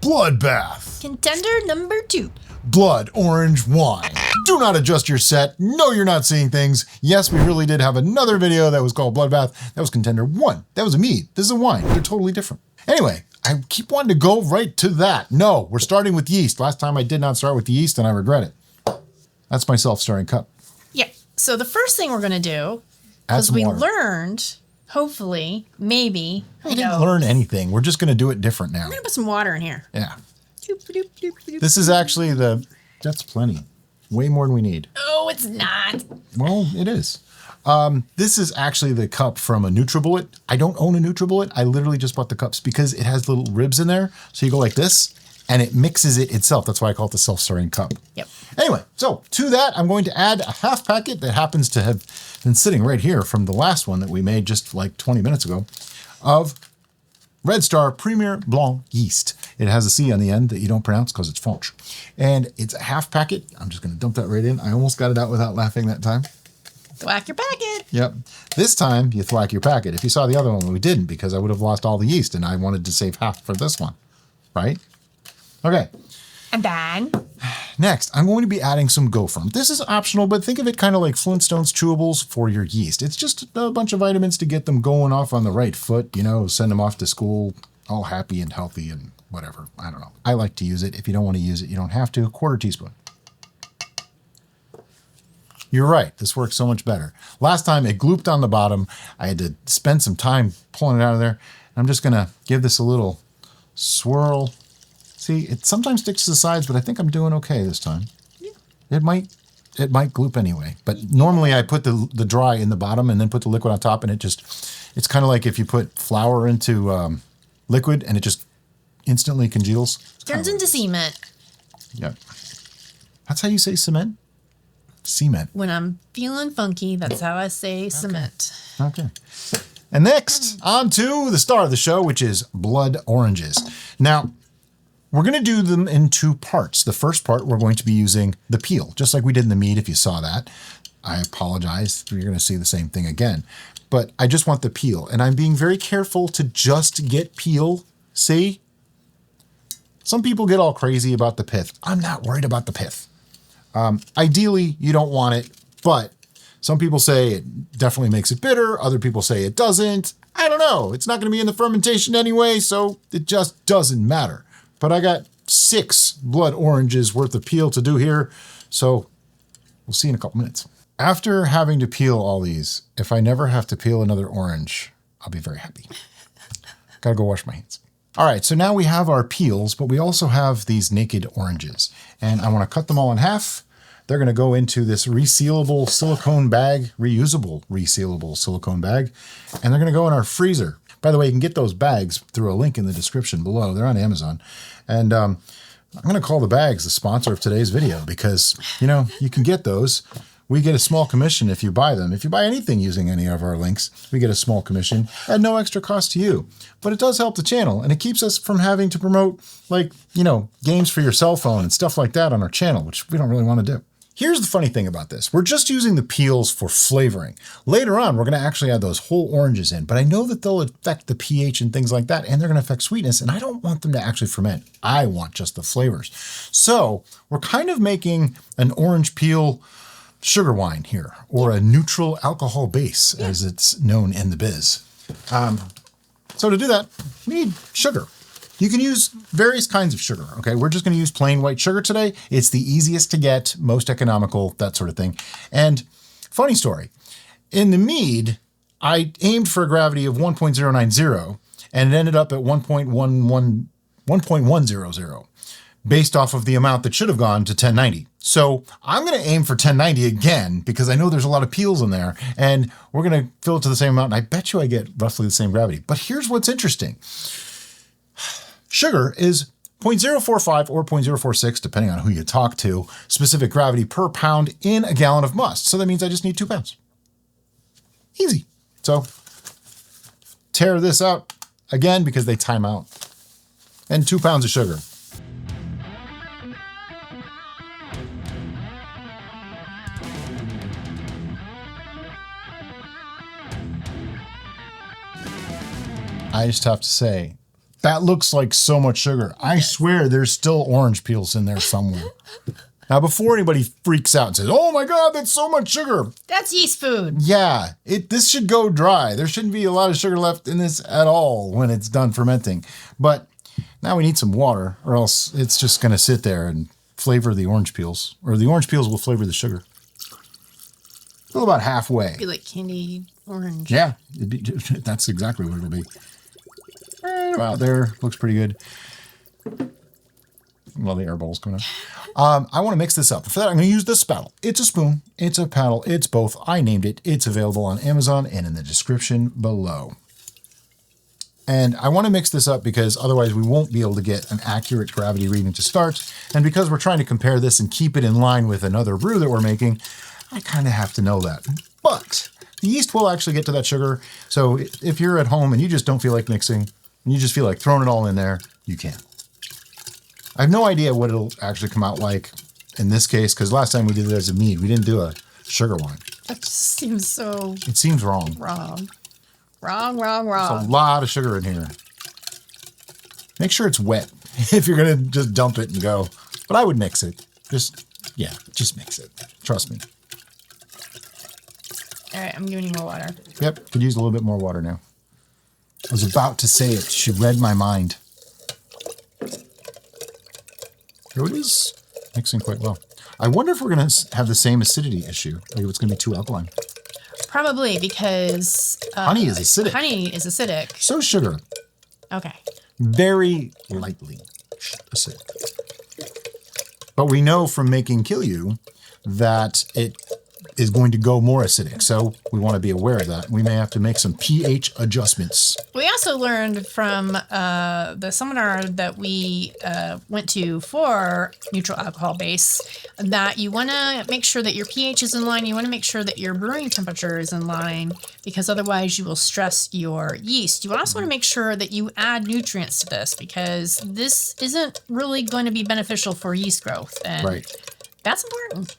Bloodbath. Contender number 2. Blood orange wine. Do not adjust your set. No, you're not seeing things. Yes, we really did have another video that was called Bloodbath. That was contender 1. That was a mead. This is a wine. They're totally different. Anyway, I keep wanting to go right to that. No, we're starting with yeast. Last time I did not start with yeast and I regret it. That's my self-stirring cup. Yeah. So the first thing we're going to do, because we learned, hopefully, maybe. I didn't learn anything. We're just going to do it different now. I'm going to put some water in here. Yeah. This is actually that's plenty. Way more than we need. Oh, it's not. Well, it is. This is actually the cup from a NutriBullet. I don't own a NutriBullet. I literally just bought the cups because it has little ribs in there. So you go like this and it mixes it itself. That's why I call it the self-stirring cup. Yep. Anyway, so to that, I'm going to add a half packet that happens to have been sitting right here from the last one that we made just like 20 minutes ago of Red Star Premier Blanc yeast. It has a C on the end that you don't pronounce because it's French. And it's a half packet. I'm just going to dump that right in. I almost got it out without laughing that time. Thwack your packet. Yep. This time you thwack your packet. If you saw the other one, we didn't because I would have lost all the yeast and I wanted to save half for this one. Right? Okay. And then? Next, I'm going to be adding some Go-Firm. This is optional, but think of it kind of like Flintstones chewables for your yeast. It's just a bunch of vitamins to get them going off on the right foot, you know, send them off to school all happy and healthy and whatever. I don't know. I like to use it. If you don't want to use it, you don't have to. 1/4 teaspoon. You're right. This works so much better. Last time it glooped on the bottom. I had to spend some time pulling it out of there. I'm just going to give this a little swirl. See, it sometimes sticks to the sides, but I think I'm doing okay this time. Yeah. It might gloop anyway. But normally I put the dry in the bottom and then put the liquid on top, and it's kind of like if you put flour into liquid and it just instantly congeals. Turns into cement. Yep. That's how you say cement? Cement. When I'm feeling funky, that's how I say cement. Okay. And next, on to the star of the show, which is blood oranges. Now, we're going to do them in 2 parts. The first part, we're going to be using the peel, just like we did in the mead, if you saw that. I apologize. You're going to see the same thing again. But I just want the peel. And I'm being very careful to just get peel. See? Some people get all crazy about the pith. I'm not worried about the pith. Ideally, you don't want it, but some people say it definitely makes it bitter. Other people say it doesn't. I don't know. It's not going to be in the fermentation anyway, so it just doesn't matter. But I got 6 blood oranges worth of peel to do here, so we'll see in a couple minutes. After having to peel all these, if I never have to peel another orange, I'll be very happy. Gotta go wash my hands. All right, so now we have our peels, but we also have these naked oranges. And I want to cut them all in half. They're going to go into this resealable silicone bag, reusable resealable silicone bag, and they're going to go in our freezer. By the way, you can get those bags through a link in the description below. They're on Amazon. And I'm going to call the bags the sponsor of today's video because, you know, you can get those. We get a small commission if you buy them. If you buy anything using any of our links, we get a small commission at no extra cost to you. But it does help the channel, and it keeps us from having to promote, like, you know, games for your cell phone and stuff like that on our channel, which we don't really want to do. Here's the funny thing about this. We're just using the peels for flavoring. Later on, we're going to actually add those whole oranges in, but I know that they'll affect the pH and things like that, and they're going to affect sweetness, and I don't want them to actually ferment. I want just the flavors. So we're kind of making an orange peel sugar wine here, or a neutral alcohol base, as it's known in the biz. So to do that, we need sugar. You can use various kinds of sugar, okay? We're just gonna use plain white sugar today. It's the easiest to get, most economical, that sort of thing. And funny story, in the mead, I aimed for a gravity of 1.090, and it ended up at 1.100, based off of the amount that should have gone to 1090. So I'm going to aim for 1090 again, because I know there's a lot of peels in there, and we're going to fill it to the same amount, and I bet you I get roughly the same gravity. But here's what's interesting. Sugar is 0.045 or 0.046, depending on who you talk to, specific gravity per pound in a gallon of must. So that means I just need 2 pounds. Easy. So tear this out again because they time out. And 2 pounds of sugar. I just have to say, That looks like so much sugar. I swear there's still orange peels in there somewhere. Now, before anybody freaks out and says, oh my God, that's so much sugar. That's yeast food. Yeah, this should go dry. There shouldn't be a lot of sugar left in this at all when it's done fermenting. But now we need some water or else it's just going to sit there and flavor the orange peels. Or the orange peels will flavor the sugar. Well, about halfway. It'd be like candied orange. Yeah, that's exactly what it'll be. Right about there. Looks pretty good. Well, the air bowl's coming out. I want to mix this up. For that, I'm going to use this spattle. It's a spoon. It's a paddle. It's both. I named it. It's available on Amazon and in the description below. And I want to mix this up because otherwise we won't be able to get an accurate gravity reading to start. And because we're trying to compare this and keep it in line with another brew that we're making, I kind of have to know that. But the yeast will actually get to that sugar. So if you're at home and you just don't feel like mixing, and you just feel like throwing it all in there, you can. I have no idea what it'll actually come out like in this case, because last time we did it as a mead, we didn't do a sugar wine. That just seems so... It seems wrong. Wrong. There's a lot of sugar in here. Make sure it's wet if you're going to just dump it and go. But I would mix it. Just mix it. Trust me. All right, I'm giving you more water. Yep, could use a little bit more water now. I was about to say it. She read my mind. Here it is. Mixing quite well. I wonder if we're going to have the same acidity issue. Like if it's going to be too alkaline. Probably because... honey is acidic. Honey is acidic. So is sugar. Okay. Very lightly acidic. But we know from making Kill You that it is going to go more acidic. So we want to be aware of that. We may have to make some pH adjustments. We also learned from the seminar that we went to for neutral alcohol base that you want to make sure that your pH is in line. You want to make sure that your brewing temperature is in line because otherwise you will stress your yeast. You also want to make sure that you add nutrients to this because this isn't really going to be beneficial for yeast growth. And right. That's important.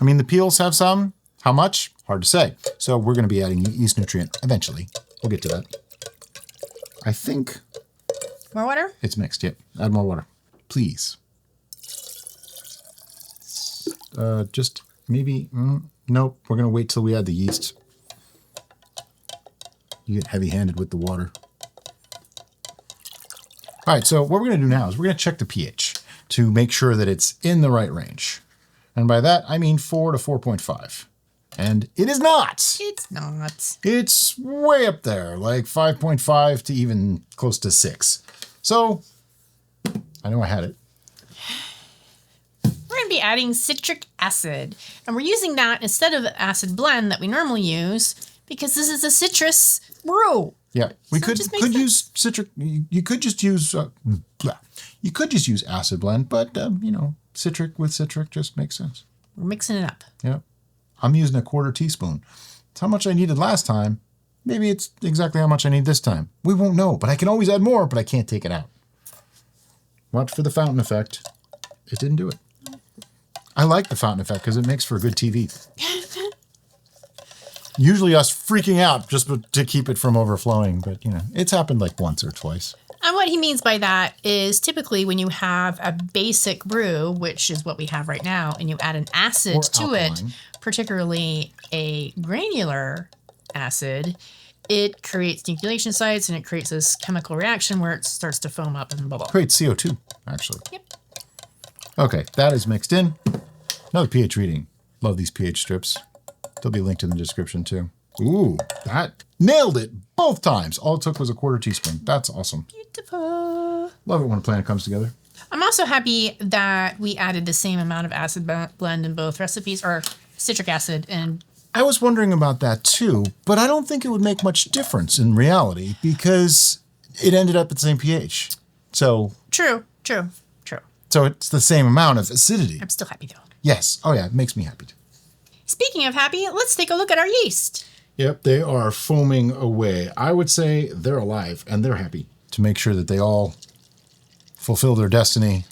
I mean, the peels have some. How much? Hard to say. So we're going to be adding yeast nutrient eventually. We'll get to that. I think... More water? It's mixed, yep. Add more water. Please. Just maybe... nope. We're going to wait till we add the yeast. You get heavy-handed with the water. All right, so what we're going to do now is we're going to check the pH to make sure that it's in the right range. And by that, I mean 4 to 4.5. And it is not. It's not. It's way up there, like 5.5 to even close to 6. So, I know I had it. We're going to be adding citric acid. And we're using that instead of the acid blend that we normally use because this is a citrus brew. Yeah, we So could use citric. You could just use you could just use acid blend, but you know, citric with citric just makes sense. We're mixing it up. Yeah, I'm using a 1/4 teaspoon. It's how much I needed last time. Maybe it's exactly how much I need this time. We won't know, but I can always add more, but I can't take it out. Watch for the fountain effect. It didn't do it. I like the fountain effect because it makes for good TV. Usually us freaking out just to keep it from overflowing, but you know, it's happened like once or twice. And what he means by that is typically when you have a basic brew, which is what we have right now, and you add an acid Or to alkaline. it, particularly a granular acid, it creates nucleation sites and it creates this chemical reaction where it starts to foam up and bubble. Creates CO2, actually. Yep. Okay, that is mixed in. Another pH reading. Love these pH strips. They'll be linked in the description too. Ooh, that nailed it both times. All it took was a 1/4 teaspoon. That's awesome. Beautiful. Love it when a plan comes together. I'm also happy that we added the same amount of acid blend in both recipes, or citric acid and... I was wondering about that too, but I don't think it would make much difference in reality because it ended up at the same pH. So True. So it's the same amount of acidity. I'm still happy though. Yes. Oh yeah, it makes me happy too. Speaking of happy, let's take a look at our yeast. Yep, they are foaming away. I would say they're alive and they're happy. To make sure that they all fulfill their destiny,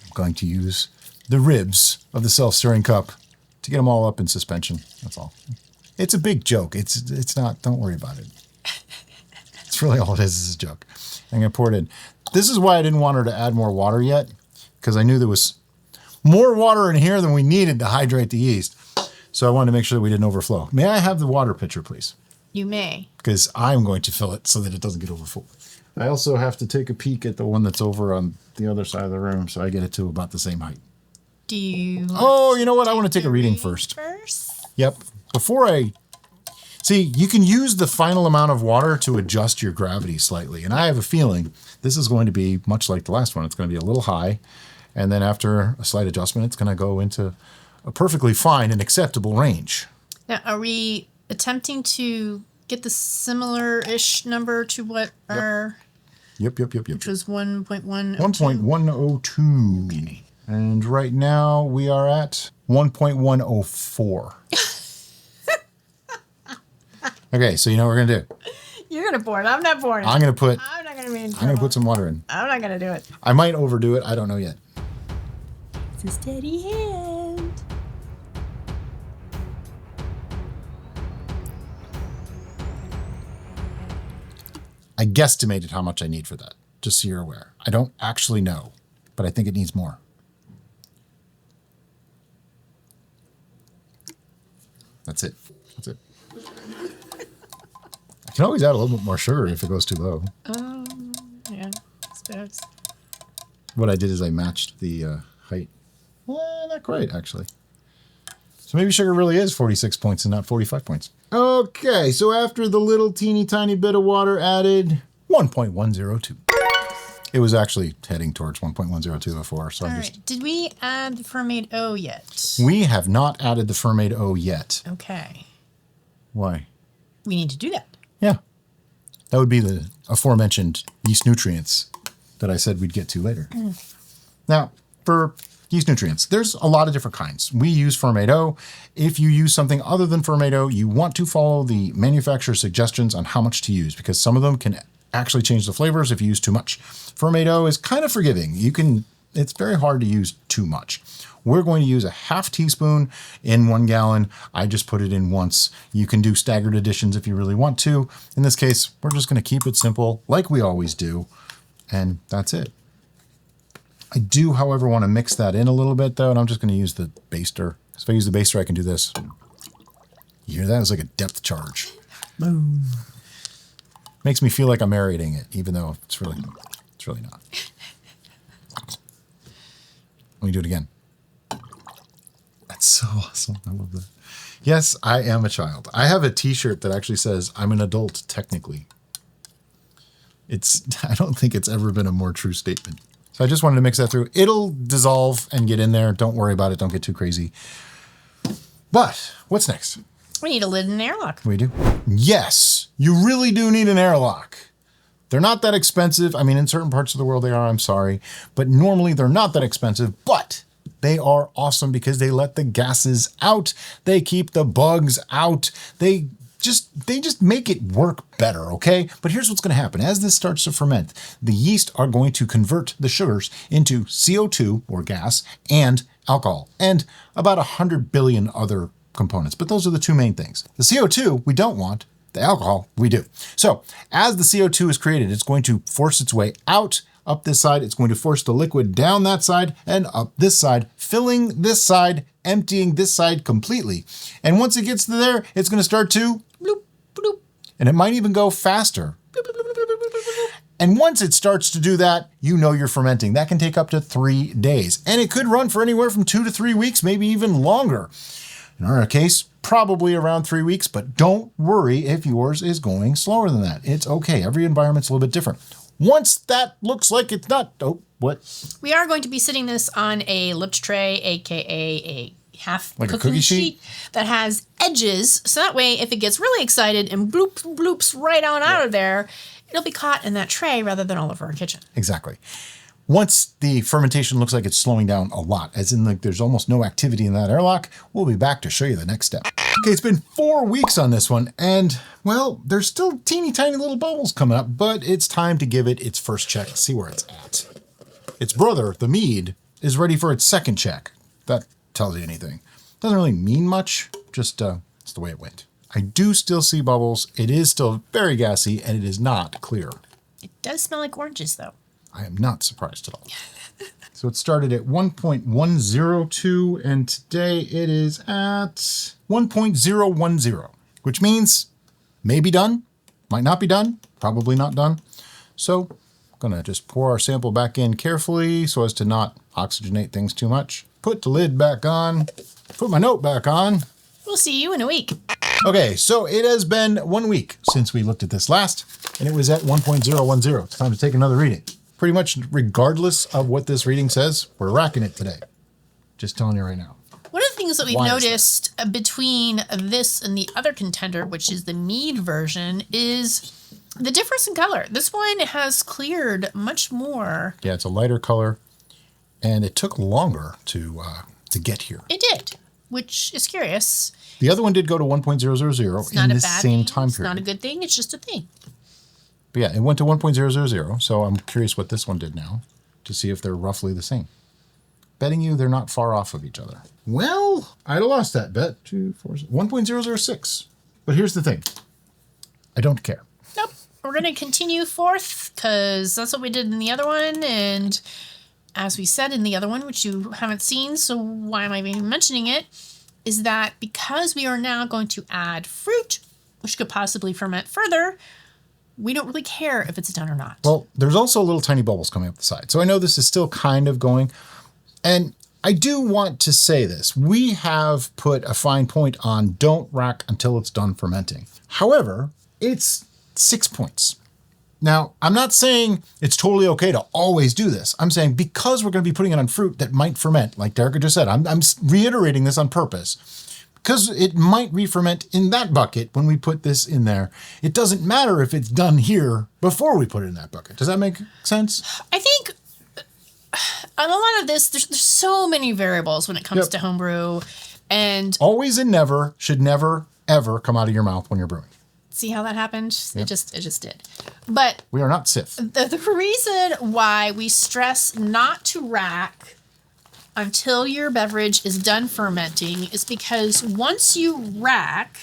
I'm going to use the ribs of the self-stirring cup to get them all up in suspension. That's all. It's a big joke. It's not, don't worry about it. It's really all it is a joke. I'm going to pour it in. This is why I didn't want her to add more water yet, because I knew there was more water in here than we needed to hydrate the yeast. So I wanted to make sure that we didn't overflow. May I have the water pitcher, please? You may. Because I'm going to fill it so that it doesn't get overfull. I also have to take a peek at the one that's over on the other side of the room so I get it to about the same height. Do you... Oh, you know what? I want to take a reading first. Yep. Before I... See, you can use the final amount of water to adjust your gravity slightly. And I have a feeling this is going to be much like the last one. It's going to be a little high. And then after a slight adjustment, it's going to go into a perfectly fine and acceptable range. Now, are we attempting to get the similar-ish number to what our... Yep. Which was 1.102? 1.102. Okay. And right now we are at 1.104. Okay, so you know what we're going to do? You're going to pour it. I'm not pouring it. I'm going to put... I'm not going to be in trouble. I'm going to put some water in. I'm not going to do it. I might overdo it. I don't know yet. It's a steady hand. I guesstimated how much I need for that, just so you're aware. I don't actually know, but I think it needs more. That's it. That's it. I can always add a little bit more sugar if it goes too low. Yeah, I suppose. What I did is I matched the height. Well, not quite, actually. So maybe sugar really is 46 points and not 45 points. Okay, so after the little teeny tiny bit of water added, 1.102. It was actually heading towards 1.102 before, so All right. Did we add the fermate O yet? We have not added the fermate O yet. Okay. Why? We need to do that. Yeah. That would be the aforementioned yeast nutrients that I said we'd get to later. Now, for yeast nutrients, there's a lot of different kinds. We use fermate O. If you use something other than fermate O, you want to follow the manufacturer's suggestions on how much to use, because some of them can actually change the flavors if you use too much. Fermate O is kind of forgiving. It's very hard to use too much. We're going to use a half teaspoon in 1 gallon. I just put it in once. You can do staggered additions if you really want to. In this case, we're just going to keep it simple like we always do. And that's it. I do, however, want to mix that in a little bit, though, and I'm just going to use the baster. So if I use the baster, I can do this. You hear that? It's like a depth charge. Boom. Makes me feel like I'm aerating it, even though it's really not. Let me do it again. That's so awesome. I love that. Yes, I am a child. I have a t-shirt that actually says, I'm an adult, technically. I don't think it's ever been a more true statement. So I just wanted to mix that through. It'll dissolve and get in there. Don't worry about it. Don't get too crazy. But what's next? We need a lid and an airlock. We do? Yes, you really do need an airlock. They're not that expensive. I mean, in certain parts of the world they are, I'm sorry. But normally they're not that expensive, but they are awesome because they let the gases out. They keep the bugs out. They just make it work better, okay? But here's what's going to happen. As this starts to ferment, the yeast are going to convert the sugars into CO2, or gas, and alcohol, and about 100 billion other components. But those are the two main things. The CO2 we don't want, the alcohol we do. So as the CO2 is created, it's going to force its way out, up this side. It's going to force the liquid down that side and up this side, filling this side, emptying this side completely. And once it gets to there, it's going to start to bloop, bloop. And it might even go faster. Bloop, bloop, bloop, bloop, bloop, bloop. And once it starts to do that, you know you're fermenting. That can take up to 3 days. And it could run for anywhere from 2 to 3 weeks, maybe even longer. In our case, probably around 3 weeks, but don't worry if yours is going slower than that. It's okay. Every environment's a little bit different. Once that looks like it's not, oh, what? We are going to be sitting this on a lipped tray, aka a half like cooking a cookie sheet that has edges. So that way, if it gets really excited and bloops, bloops right on out of there, it'll be caught in that tray rather than all over our kitchen. Exactly. Once the fermentation looks like it's slowing down a lot, as in like there's almost no activity in that airlock, we'll be back to show you the next step. Okay, it's been 4 weeks on this one, and well, there's still teeny tiny little bubbles coming up, but it's time to give it its first check, see where it's at. Its brother, the mead, is ready for its second check. That tells you anything. Doesn't really mean much, just it's the way it went. I do still see bubbles. It is still very gassy, and it is not clear. It Does smell like oranges though. I am not surprised at all. So it started at 1.102 and today it is at 1.010, which means may be done, might not be done, probably not done. So I'm gonna just pour our sample back in carefully so as to not oxygenate things too much. Put the lid back on, put my note back on. We'll see you in a week. Okay, so it has been 1 week since we looked at this last, and it was at 1.010. It's time to take another reading. Pretty much regardless of what this reading says, we're racking it today. Just telling you right now. One of the things that we've Why is noticed between this and the other contender, which is the mead version, is the difference in color. This one has cleared much more. Yeah, it's a lighter color, and it took longer to get here. It did, which is curious. The other one did go to 1.000 in the same time It's period. not a good thing. It's just a thing. But yeah, it went to 1.000, so I'm curious what this one did now to see if they're roughly the same. Betting you they're not far off of each other. Well, I'd have lost that bet. 1.006. But here's the thing. I don't care. Nope. We're going to continue forth because that's what we did in the other one. And as we said in the other one, which you haven't seen, so why am I even mentioning it, is that because we are now going to add fruit, which could possibly ferment further, we don't really care if it's done or not. Well, there's also little tiny bubbles coming up the side. So I know this is still kind of going. And I do want to say this. We have put a fine point on don't rack until it's done fermenting. However, it's 6 points. Now, I'm not saying it's totally okay to always do this. I'm saying because we're going to be putting it on fruit that might ferment, like Derek just said, I'm reiterating this on purpose. Because it might re-ferment in that bucket when we put this in there. It doesn't matter if it's done here before we put it in that bucket. Does that make sense? I think on a lot of this, there's so many variables when it comes to homebrew. And always and never should never, ever come out of your mouth when you're brewing. see how that happened? Yep. It just did. But we are not Sith. The reason why we stress not to rack until your beverage is done fermenting is because once you rack,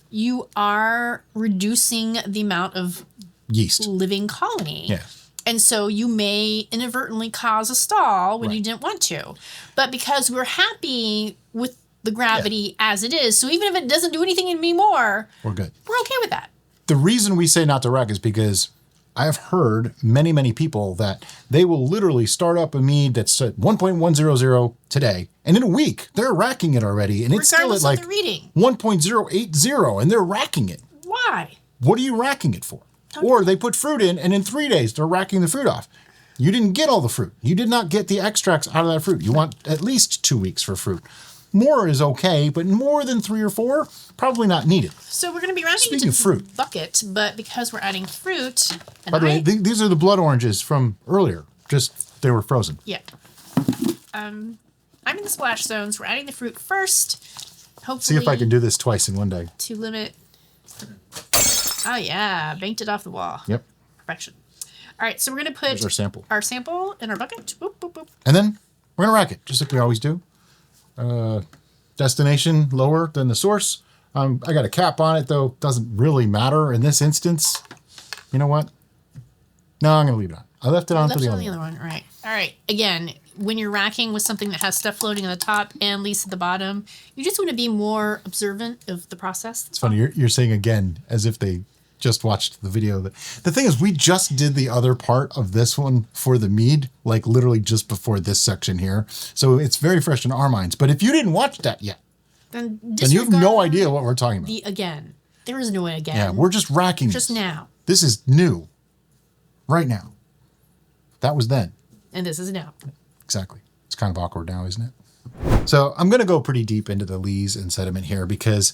you are reducing the amount of yeast living colony. Yeah. And so you may inadvertently cause a stall when you didn't want to. But because we're happy with the gravity as it is, so even if it doesn't do anything anymore, we're good. We're okay with that. The reason we say not to rack is because I have heard many people that they will literally start up a mead that's at 1.100 today, and in a week they're racking it already, and it's still at like 1.080, and they're racking it. Why? What are you racking it for? Or they put fruit in, and in 3 days they're racking the fruit off. You didn't get all the fruit. You did not get the extracts out of that fruit. You want at least 2 weeks for fruit. More is okay, but more than 3 or 4, probably not needed. So we're going to be racking Speaking of into fruit, the bucket, but because we're adding fruit... And by the way, these are the blood oranges from earlier. Just, they were frozen. Yeah. I'm in the splash zones. We're adding the fruit first. Hopefully... See if I can do this twice in one day. To limit... Oh, yeah. Banked it off the wall. Yep. Perfection. All right, so we're going to put There's our sample in our bucket. Boop, boop, boop. And then we're going to rack it, just like we always do. Destination lower than the source. I got a cap on it, though. Doesn't really matter in this instance. You know what? No, I'm going to leave it on. I left it on for the other one. Right. All right. Again, when you're racking with something that has stuff floating on the top and least at the bottom, you just want to be more observant of the process. It's funny. You're saying again as if they just watched the video. The thing is, we just did the other part of this one for the mead, like literally just before this section here. So it's very fresh in our minds. But if you didn't watch that yet, then you have no idea what we're talking about. There is no again. Yeah, we're just racking just this. Now. This is new. Right now. That was then. And this is now. Exactly. It's kind of awkward now, isn't it? So I'm going to go pretty deep into the lees and sediment here because,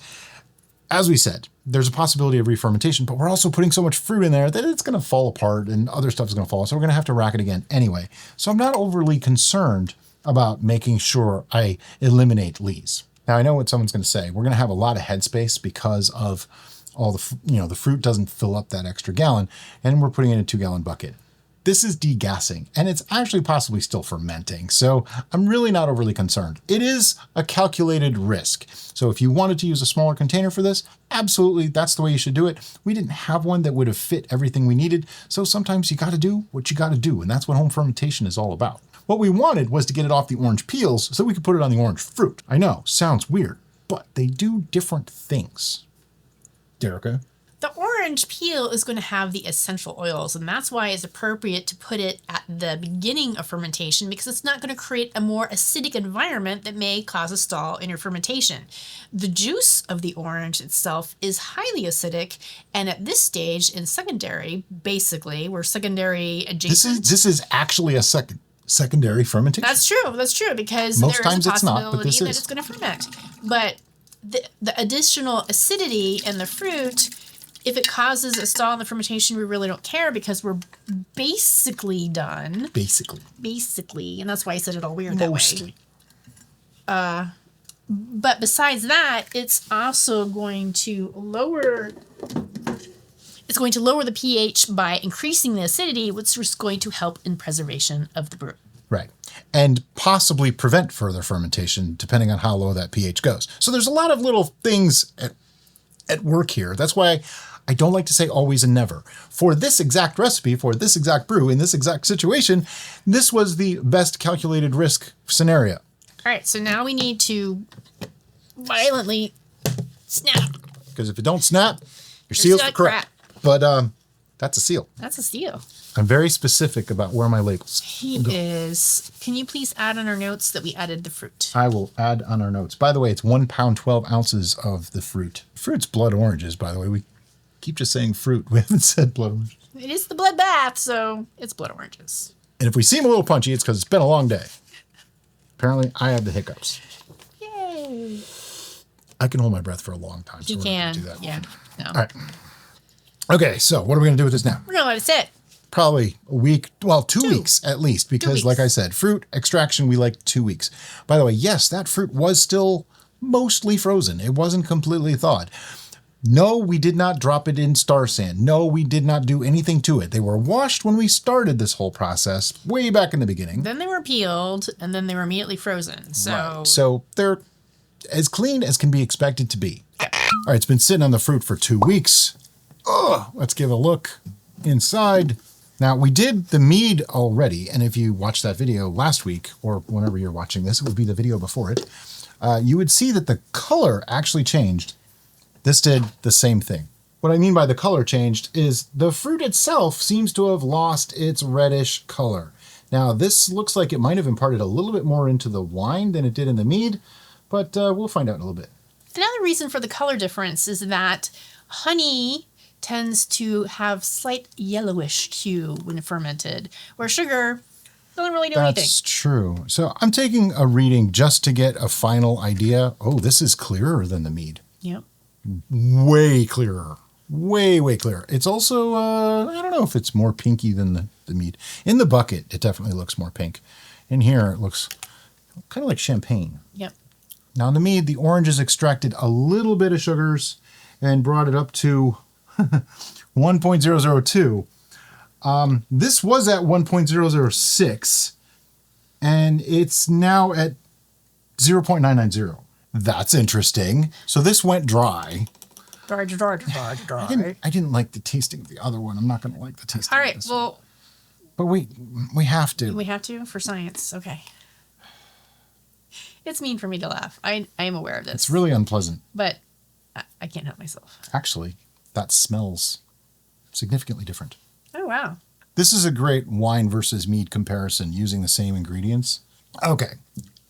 as we said, there's a possibility of re-fermentation, but we're also putting so much fruit in there that it's going to fall apart and other stuff is going to fall. So we're going to have to rack it again anyway. So I'm not overly concerned about making sure I eliminate lees. Now I know what someone's going to say. We're going to have a lot of headspace because of all the, the fruit doesn't fill up that extra gallon, and we're putting it in a 2-gallon bucket. This is degassing, and it's actually possibly still fermenting, so I'm really not overly concerned. It is a calculated risk. So if you wanted to use a smaller container for this, absolutely, that's the way you should do it. We didn't have one that would have fit everything we needed, so sometimes you gotta do what you gotta do, and that's what home fermentation is all about. What we wanted was to get it off the orange peels so we could put it on the orange fruit. I know, sounds weird, but they do different things. Derica? The orange peel is going to have the essential oils, and that's why it's appropriate to put it at the beginning of fermentation, because it's not going to create a more acidic environment that may cause a stall in your fermentation. The juice of the orange itself is highly acidic, and at this stage in secondary, basically, we're secondary adjacent. This is actually a secondary fermentation. That's true, because Most there is times a it's not, but possibility this that is. it's going to ferment. But the additional acidity in the fruit, if it causes a stall in the fermentation, we really don't care because we're basically done. Basically. And that's why I said it all weird Mostly. that way. But besides that, it's also going to lower... It's going to lower the pH by increasing the acidity, which is going to help in preservation of the brew. Right. And possibly prevent further fermentation, depending on how low that pH goes. So there's a lot of little things at work here. That's why I don't like to say always and never. For this exact recipe, for this exact brew, in this exact situation, this was the best calculated risk scenario. All right, so now we need to violently snap. Because if it don't snap, your seal's for crap. But that's a seal. That's a seal. I'm very specific about where my labels. He is. Can you please add on our notes that we added the fruit? I will add on our notes. By the way, it's 1 pound, 12 ounces of the fruit. Fruit's blood oranges, by the way. We keep just saying fruit. We haven't said blood oranges. It is the blood bath, so it's blood oranges. And if we seem a little punchy, it's because it's been a long day. Apparently, I have the hiccups. Yay. I can hold my breath for a long time. So You we're not can. gonna do that. Yeah. No. All right. Okay, so what are we going to do with this now? We're going to let it sit. Probably a week, well, 2 weeks at least, because weeks. like I said, fruit extraction, we like 2 weeks. By the way, yes, that fruit was still mostly frozen. It wasn't completely thawed. No, we did not drop it in star sand. No, we did not do anything to it. They were washed when we started this whole process way back in the beginning. Then they were peeled, and then they were immediately frozen. So, Right. So they're as clean as can be expected to be. All right, it's been sitting on the fruit for 2 weeks. Let's give a look inside. Now, we did the mead already, and if you watched that video last week, or whenever you're watching this, it would be the video before it, you would see that the color actually changed. This did the same thing. What I mean by the color changed is the fruit itself seems to have lost its reddish color. Now, this looks like it might have imparted a little bit more into the wine than it did in the mead, but we'll find out in a little bit. another reason for the color difference is that honey tends to have slight yellowish hue when fermented, where sugar doesn't really do anything. That's true. So I'm taking a reading just to get a final idea. Oh, this is clearer than the mead. Yep. Way clearer. Way clearer. It's also, I don't know if it's more pinky than the mead. In the bucket, it definitely looks more pink. In here, it looks kind of like champagne. Yep. Now in the mead, the oranges extracted a little bit of sugars and brought it up to 1.002. This was at 1.006, and it's now at 0.990. That's interesting. So this went dry. Dry. I didn't like the tasting of the other one. I'm not going to like the tasting All of right. this. Well, But we have to. we have to for science. Okay. It's mean for me to laugh. I am aware of this. It's really unpleasant. But I can't help myself. Actually, that smells significantly different. Oh, wow. This is a great wine versus mead comparison using the same ingredients. Okay.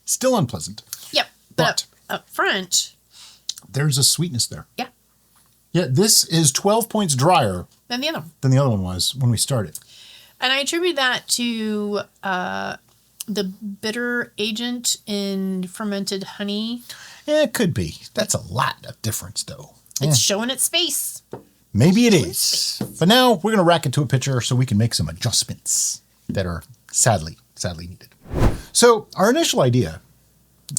Still unpleasant. Yep. But up front, there's a sweetness there. yeah, Yeah, this is 12 points drier then the other one. than the other one was when we started. And I attribute that to the bitter agent in fermented honey. Yeah, it could be. That's a lot of difference, though. It's showing its face. Maybe it is. But now we're going to rack it to a pitcher so we can make some adjustments that are sadly needed. So our initial idea,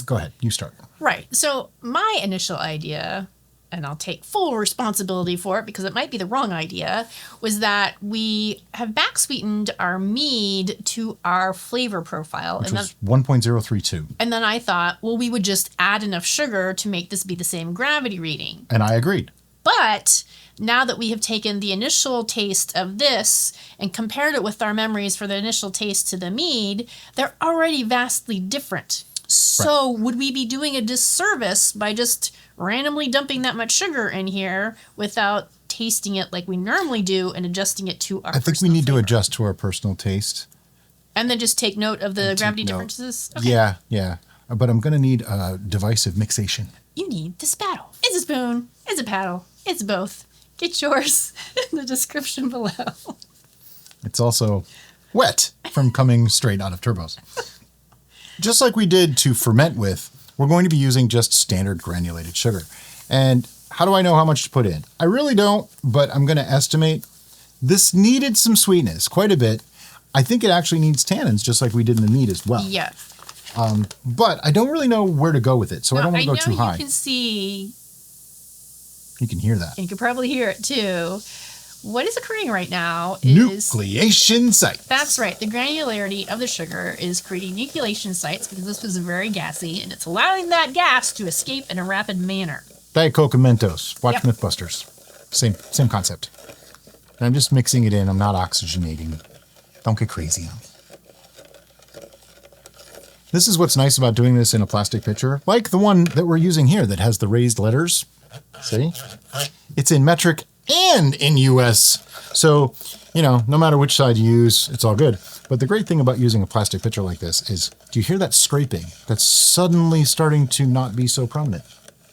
go ahead, you start. Right. So my initial idea and I'll take full responsibility for it because it might be the wrong idea, was that we have back sweetened our mead to our flavor profile. Which was 1.032. And then I thought, well, we would just add enough sugar to make this be the same gravity reading. And I agreed. But now that we have taken the initial taste of this and compared it with our memories for the initial taste to the mead, they're already vastly different. So would we be doing a disservice by just randomly dumping that much sugar in here without tasting it like we normally do and adjusting it to our I think we need flavor? to adjust to our personal taste. And then just take note of the gravity note. differences? Okay. Yeah. But I'm going to need a device of mixation. You need the spattle. It's a spoon. It's a paddle. It's both. Get yours in the description below. It's also wet from coming straight out of turbos. Just like we did to ferment with, we're going to be using just standard granulated sugar. And how do I know how much to put in? I really don't, but I'm going to estimate. This needed some sweetness, quite a bit. I think it actually needs tannins, just like we did in the mead as well. Yeah. But I don't really know where to go with it, so I don't want to go too high. You can see. You can hear that. You can probably hear it too. What is occurring right now is... Nucleation sites. That's right. The granularity of the sugar is creating nucleation sites because this was very gassy, and it's allowing that gas to escape in a rapid manner. Diet Coke and Mentos. Watch Yep. Mythbusters. Same concept. And I'm just mixing it in. I'm not oxygenating. Don't get crazy. This is what's nice about doing this in a plastic pitcher, like the one that we're using here that has the raised letters. See? It's in metric and in US. So, no matter which side you use, it's all good. But the great thing about using a plastic pitcher like this is, do you hear that scraping? That's suddenly starting to not be so prominent.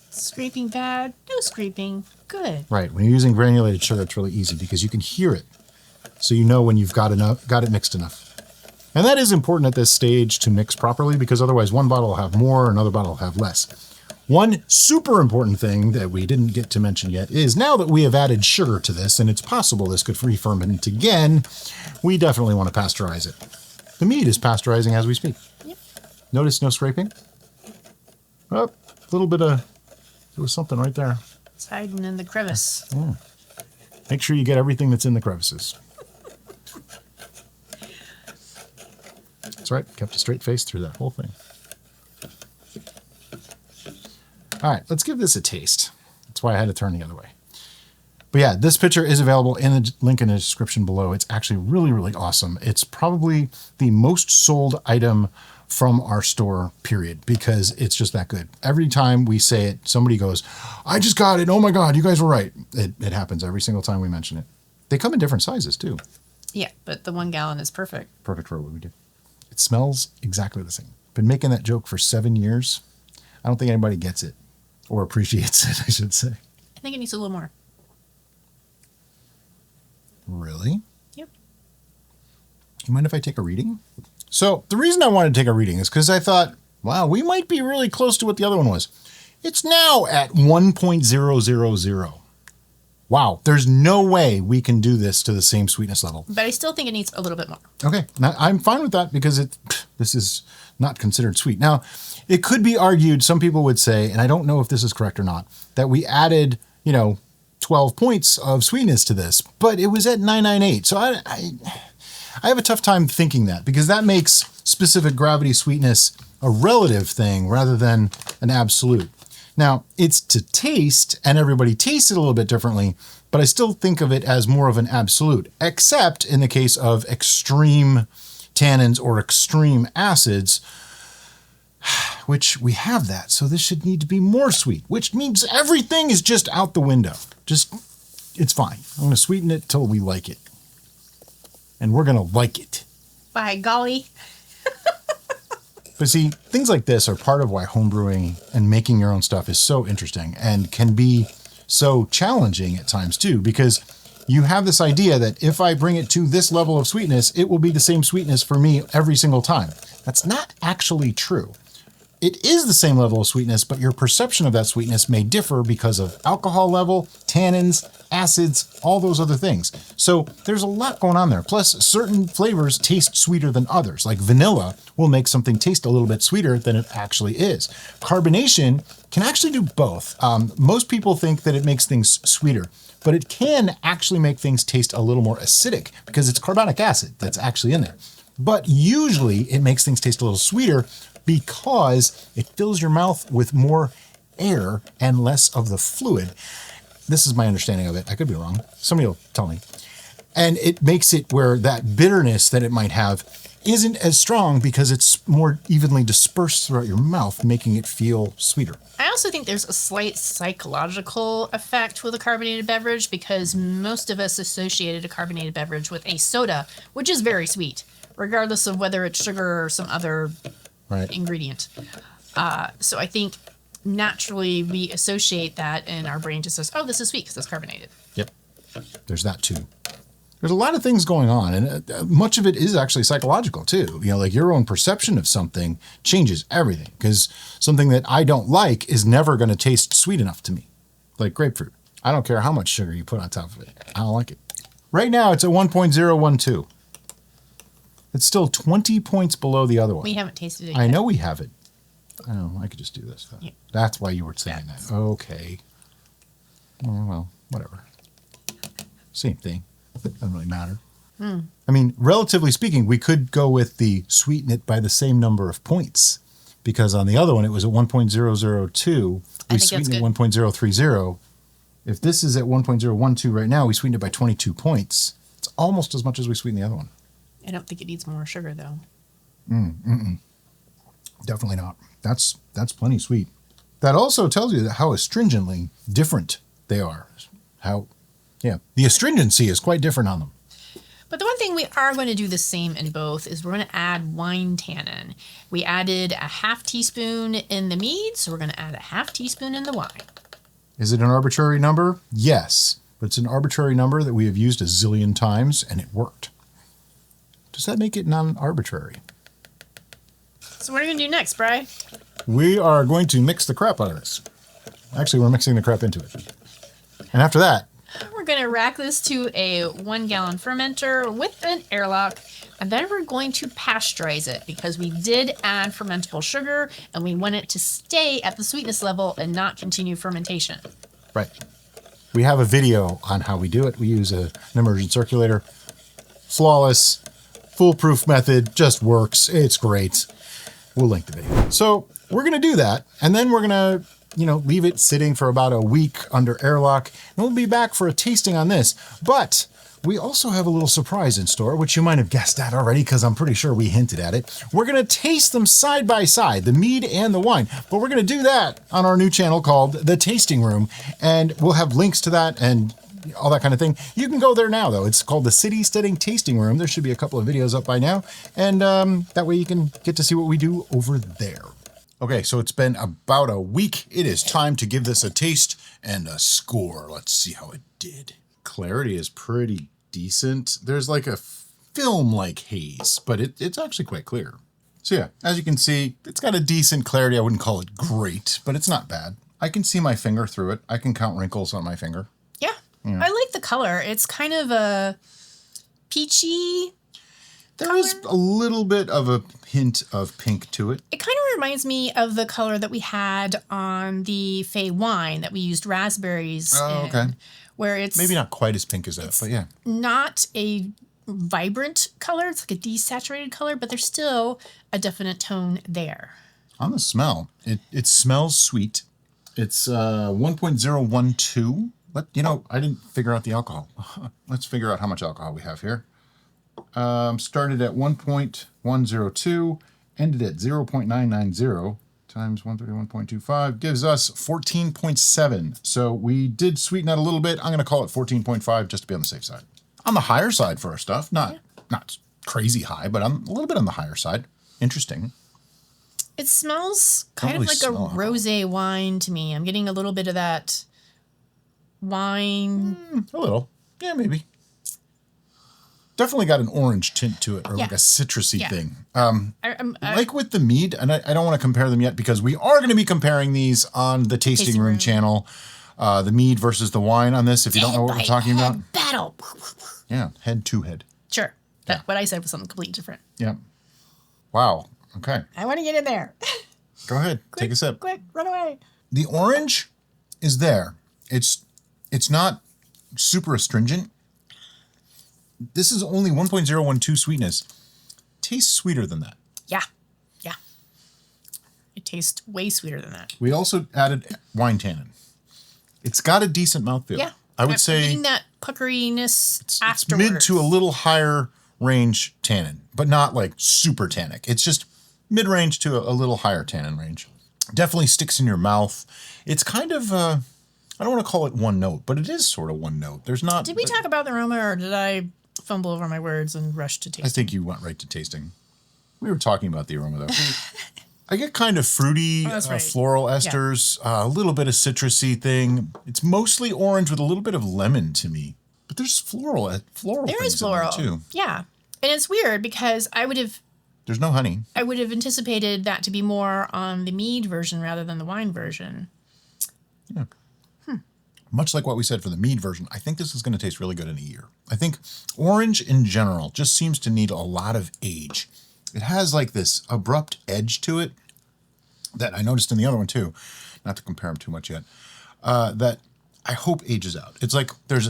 Scraping bad, no scraping good. Right. When you're using granulated sugar, it's really easy because you can hear it. So you know when you've got it mixed enough. And that is important at this stage to mix properly because otherwise one bottle will have more, another bottle will have less. One super important thing that we didn't get to mention yet is now that we have added sugar to this, and it's possible this could re-ferment again, we definitely want to pasteurize it. The mead is pasteurizing as we speak. Yep. Notice no scraping? Oh, a little bit of, there was something right there. It's hiding in the crevice. Make sure you get everything that's in the crevices. That's right, kept a straight face through that whole thing. All right, let's give this a taste. That's why I had to turn the other way. But yeah, this pitcher is available in the link in the description below. It's actually really, really awesome. It's probably the most sold item from our store, period, because it's just that good. Every time we say it, somebody goes, I just got it. Oh my God, you guys were right. It happens every single time we mention it. They come in different sizes too. Yeah, but the 1 gallon is perfect. Perfect for what we do. It smells exactly the same. Been making that joke for 7 years. I don't think anybody gets it or appreciates it, I should say. I think it needs a little more. Really? Yep. You mind if I take a reading? So the reason I wanted to take a reading is because I thought, wow, we might be really close to what the other one was. It's now at 1.000. Wow, there's no way we can do this to the same sweetness level. But I still think it needs a little bit more. Okay, now I'm fine with that because this is not considered sweet. Now, it could be argued, some people would say, and I don't know if this is correct or not, that we added, 12 points of sweetness to this, but it was at 998. So I have a tough time thinking that because that makes specific gravity sweetness a relative thing rather than an absolute. Now, it's to taste, and everybody tastes it a little bit differently, but I still think of it as more of an absolute, except in the case of extreme tannins or extreme acids, which we have that. So this should need to be more sweet, which means everything is just out the window. It's fine. I'm going to sweeten it till we like it. And we're going to like it. By golly. But see, things like this are part of why homebrewing and making your own stuff is so interesting and can be so challenging at times too, because you have this idea that if I bring it to this level of sweetness, it will be the same sweetness for me every single time. That's not actually true. it is the same level of sweetness, but your perception of that sweetness may differ because of alcohol level, tannins, acids, all those other things. So there's a lot going on there. Plus, certain flavors taste sweeter than others. Like vanilla will make something taste a little bit sweeter than it actually is. Carbonation can actually do both. Most people think that it makes things sweeter, but it can actually make things taste a little more acidic because it's carbonic acid that's actually in there. But usually it makes things taste a little sweeter because it fills your mouth with more air and less of the fluid. This is my understanding of it. I could be wrong. Somebody will tell me. And it makes it where that bitterness that it might have isn't as strong because it's more evenly dispersed throughout your mouth, making it feel sweeter. I also think there's a slight psychological effect with a carbonated beverage because most of us associated a carbonated beverage with a soda, which is very sweet, regardless of whether it's sugar or some other ingredient. So I think naturally we associate that and our brain just says, oh, this is sweet because it's carbonated. Yep. There's that too. There's a lot of things going on, and much of it is actually psychological too. You know, like your own perception of something changes everything, because something that I don't like is never going to taste sweet enough to me. Like grapefruit. I don't care how much sugar you put on top of it. I don't like it. Right now it's at 1.012. It's still 20 points below the other one. We haven't tasted it yet. I know we haven't. Oh, I could just do this. Yeah. That's why you were saying that. Okay. Well, whatever. Same thing. Doesn't really matter. I mean, relatively speaking, we could go with the sweeten it by the same number of points, because on the other one, it was at 1.002. We sweetened it 1.030. If this is at 1.012 right now, we sweetened it by 22 points. It's almost as much as we sweetened the other one. I don't think it needs more sugar, though. Definitely not. That's plenty sweet. That also tells you how astringently different they are. The astringency is quite different on them. But the one thing we are going to do the same in both is we're going to add wine tannin. We added a half teaspoon in the mead, so we're going to add a half teaspoon in the wine. Is it an arbitrary number? Yes, but it's an arbitrary number that we have used a zillion times, and it worked. Does that make it non-arbitrary? So what are you going to do next, Bri? We are going to mix the crap out of this. Actually, we're mixing the crap into it. And after that, we're going to rack this to a 1 gallon fermenter with an airlock, and then we're going to pasteurize it because we did add fermentable sugar and we want it to stay at the sweetness level and not continue fermentation. Right. We have a video on how we do it. We use an immersion circulator. Flawless, foolproof method, just works. It's great. We'll link the video. So we're going to do that, and then we're going to leave it sitting for about a week under airlock, and we'll be back for a tasting on this. But we also have a little surprise in store, which you might have guessed at already, because I'm pretty sure we hinted at it. We're going to taste them side by side, the mead and the wine, but we're going to do that on our new channel called The Tasting Room, and we'll have links to that and all that kind of thing. You can go there now, though. It's called the City Steading Tasting Room. There should be a couple of videos up by now, and that way you can get to see what we do over there. Okay, so it's been about a week. It is time to give this a taste and a score. Let's see how it did. Clarity is pretty decent. There's like a film-like haze, but it's actually quite clear. So yeah, as you can see, it's got a decent clarity. I wouldn't call it great, but it's not bad. I can see my finger through it. I can count wrinkles on my finger. Yeah. I like the color. It's kind of a peachy There is a little bit of a hint of pink to it. It kind of reminds me of the color that we had on the Fey wine that we used raspberries in, where it's maybe not quite as pink as that, but yeah. Not a vibrant color. It's like a desaturated color, but there's still a definite tone there. On the smell, it smells sweet. It's 1.012, but I didn't figure out the alcohol. Let's figure out how much alcohol we have here. Started at 1.102, ended at 0.990 times 131.25 gives us 14.7. So we did sweeten that a little bit. I'm going to call it 14.5 just to be on the safe side. On the higher side for our stuff, not crazy high, but I'm a little bit on the higher side. Interesting. It smells kind of like a rosé wine to me. I'm getting a little bit of that wine. A little. Yeah, maybe. definitely got an orange tint to it, or like a citrusy thing. Like with the mead, and I don't want to compare them yet because we are going to be comparing these on the Tasting Room channel. The mead versus the wine on this, if you don't know what we're talking about. Battle. Yeah, head to head. Sure. What I said was something completely different. Yeah. Wow. Okay. I want to get in there. Go ahead. Take a sip. Quick, run away. The orange is there. It's not super astringent. This is only 1.012 sweetness. Tastes sweeter than that. Yeah. Yeah. It tastes way sweeter than that. We also added wine tannin. It's got a decent mouthfeel. Yeah. I would say getting that puckeriness afterwards. It's mid to a little higher range tannin, but not like super tannic. It's just mid-range to a little higher tannin range. Definitely sticks in your mouth. It's kind of, I don't want to call it one note, but it is sort of one note. There's not... Did we talk about the aroma, or did I fumble over my words and rush to tasting? I think you went right to tasting. We were talking about the aroma, though. I get kind of fruity, floral esters, a little bit of citrusy thing. It's mostly orange with a little bit of lemon to me. But there's floral There things is floral, in there too. Yeah. And it's weird because There's no honey. I would have anticipated that to be more on the mead version rather than the wine version. Yeah. Much like what we said for the mead version, I think this is going to taste really good in a year. I think orange in general just seems to need a lot of age. It has like this abrupt edge to it that I noticed in the other one too. Not to compare them too much yet. That I hope ages out. It's like there's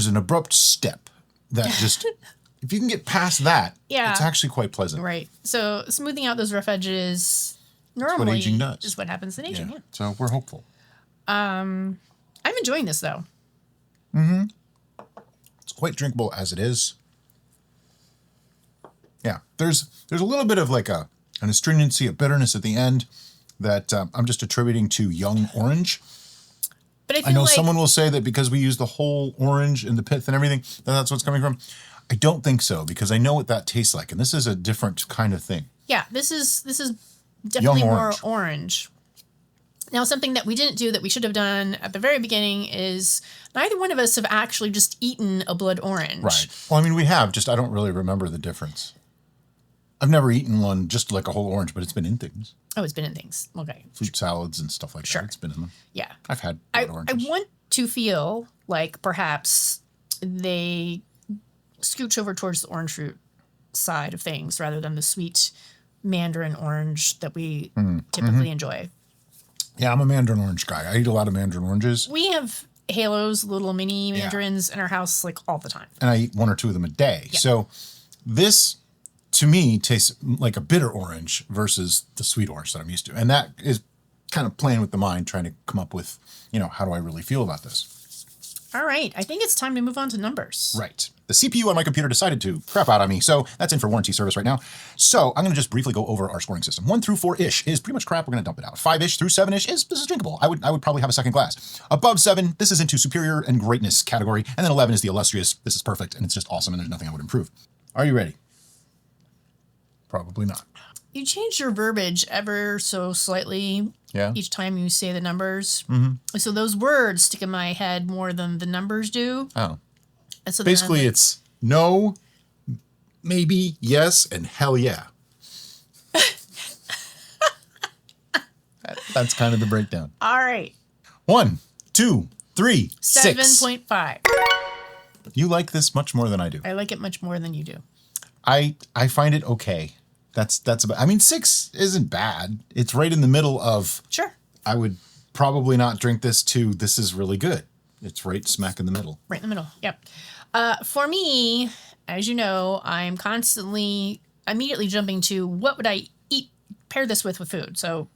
an abrupt step that just, if you can get past that, it's actually quite pleasant. Right. So smoothing out those rough edges normally what aging does. is what happens in aging. Yeah. So we're hopeful. I'm enjoying this though. Mm-hmm. It's quite drinkable as it is. Yeah. There's a little bit of like an astringency, a bitterness at the end that I'm just attributing to young orange. But I know someone will say that because we use the whole orange and the pith and everything, that's what's coming from. I don't think so, because I know what that tastes like, and this is a different kind of thing. Yeah, this is definitely more orange. Now, something that we didn't do that we should have done at the very beginning is neither one of us have actually just eaten a blood orange. Right. Well, I mean, we have, just I don't really remember the difference. I've never eaten one just like a whole orange, but it's been in things. Oh, it's been in things. Okay. Fruit salads and stuff like that. It's been in them. Yeah. I've had blood oranges. I want to feel like perhaps they scooch over towards the orange fruit side of things rather than the sweet mandarin orange that we typically enjoy. Yeah, I'm a mandarin orange guy. I eat a lot of mandarin oranges. We have halos, little mini mandarins in our house like all the time. And I eat 1 or 2 of them a day. Yeah. So this, to me, tastes like a bitter orange versus the sweet orange that I'm used to. And that is kind of playing with the mind, trying to come up with, how do I really feel about this? All right. I think it's time to move on to numbers. Right. The CPU on my computer decided to crap out on me, so that's in for warranty service right now. So I'm going to just briefly go over our scoring system. 1 through 4-ish is pretty much crap. We're going to dump it out. 5-ish through 7-ish this is drinkable. I would probably have a second glass. Above 7, this is into superior and greatness category. And then 11 is the illustrious. This is perfect, and it's just awesome, and there's nothing I would improve. Are you ready? Probably not. You change your verbiage ever so slightly each time you say the numbers. Mm-hmm. So those words stick in my head more than the numbers do. Oh. And so basically it's no, maybe, yes, and hell yeah. That's kind of the breakdown. All right. 1, 2, 3, 6. 7.5. You like this much more than I do. I like it much more than you do. I find it okay. That's about, 6 isn't bad. It's right in the middle of, sure, I would probably not drink this to, this is really good. It's right smack in the middle. Right in the middle. Yep. For me, as you know, I'm constantly immediately jumping to what would I pair this with food. So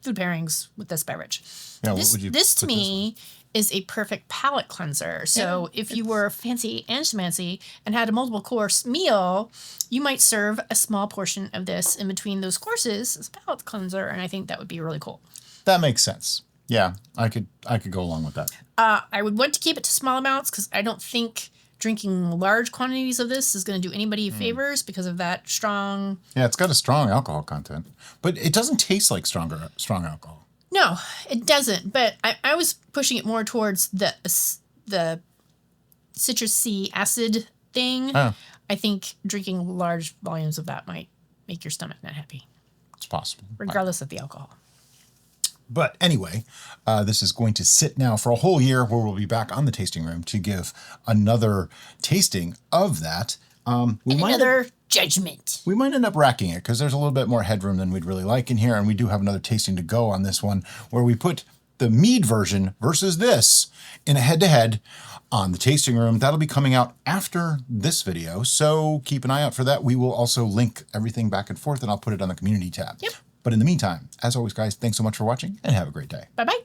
food pairings with this beverage. Yeah, this to me is a perfect palate cleanser. So if you were fancy and schmancy and had a multiple course meal, you might serve a small portion of this in between those courses as a palate cleanser, and I think that would be really cool. That makes sense. Yeah, I could go along with that. I would want to keep it to small amounts because I don't think drinking large quantities of this is going to do anybody favors because of that strong. Yeah, it's got a strong alcohol content, but it doesn't taste like strong alcohol. No, it doesn't. But I was pushing it more towards the citrusy acid thing. I think drinking large volumes of that might make your stomach not happy, It's possible. regardless of the alcohol. But anyway, this is going to sit now for a whole year where we'll be back on the tasting room to give another tasting of that. Another judgment. We might end up racking it because there's a little bit more headroom than we'd really like in here. And we do have another tasting to go on this one where we put the mead version versus this in a head-to-head on the tasting room. That'll be coming out after this video. So keep an eye out for that. We will also link everything back and forth and I'll put it on the community tab. Yep. But in the meantime, as always, guys, thanks so much for watching and have a great day. Bye-bye.